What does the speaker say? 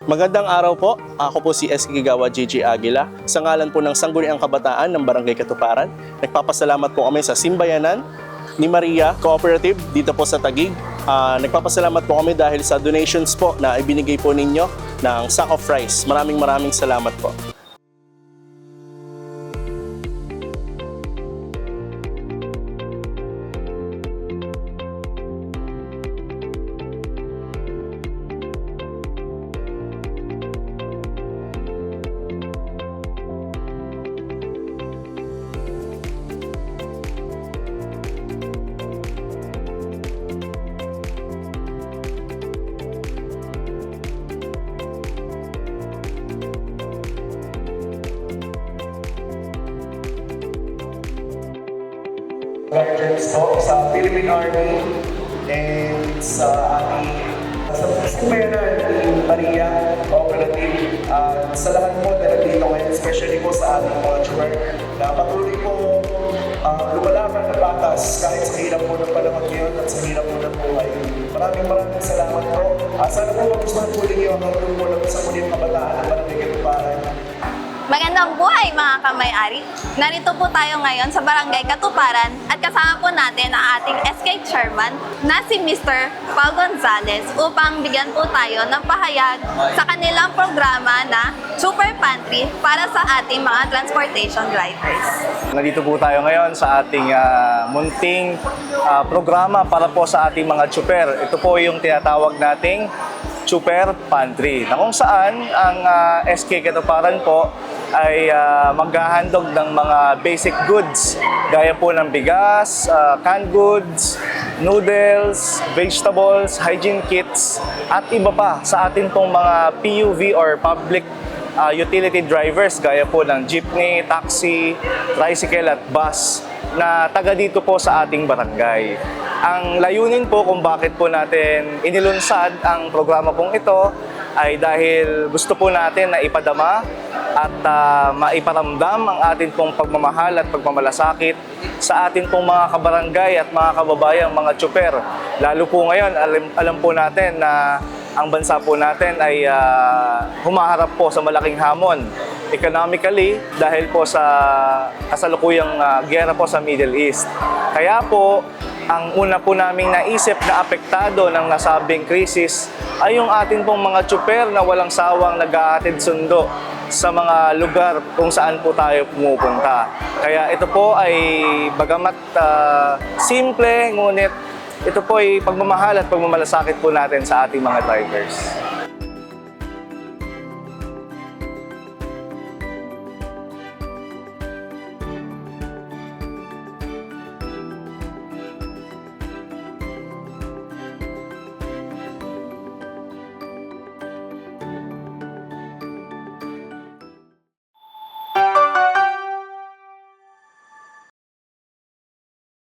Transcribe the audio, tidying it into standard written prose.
Magandang araw po. Ako po si SK Gigawa JJ Aguila. Sa ngalan po ng Sangguniang Kabataan ng Barangay Katuparan, nagpapasalamat po kami sa Simbayanan ni Maria Cooperative dito po sa Taguig. Nagpapasalamat po kami dahil sa donations po na ibinigay po ninyo ng sack of rice. Maraming salamat po. Guardians po sa Philippine Army and sa ating Simbayanan ni Maria Cooperative at sa lahat po na nandito ngayon, especially po sa ating mga church na patuloy po lumalaban na patas kahit sa hirap po ng panahon ngayon at sa hirap po ng buhay. Maraming salamat po. Sana po magustuhan po ninyo ang hanggang po ng Sangguniang Kabataan ng Barangay Katuparan. Magandang buhay mga kamay-ari! Narito po tayo ngayon sa Barangay Katuparan at kasama po natin ang ating SK Chairman na si Mr. Paul Gonzales upang bigyan po tayo ng pahayag sa kanilang programa na Super Pantry para sa ating mga transportation riders. Nandito po tayo ngayon sa ating munting programa para po sa ating mga tsuper. Ito po yung tinatawag nating Super Pantry na kung saan ang SK Katuparan po ay maghahandog ng mga basic goods gaya po ng bigas, canned goods, noodles, vegetables, hygiene kits at iba pa sa atin pong mga PUV or public utility drivers gaya po ng jeepney, taxi, tricycle at bus na taga dito po sa ating barangay. Ang layunin po kung bakit po natin inilunsad ang programa pong ito ay dahil gusto po natin na ipadama at maiparamdam ang atin pong pagmamahal at pagmamalasakit sa atin pong mga kabarangay at mga kababayang mga tsuper. Lalo po ngayon, alam po natin na ang bansa po natin ay humaharap po sa malaking hamon economically dahil po sa kasalukuyang giyera po sa Middle East. Kaya po, ang una po naming naisip na apektado ng nasabing krisis ay yung atin pong mga tsuper na walang sawang nag-aatid sundo sa mga lugar kung saan po tayo pumupunta. Kaya ito po ay bagamat simple, ngunit ito po ay pagmamahal at pagmamalasakit po natin sa ating mga drivers.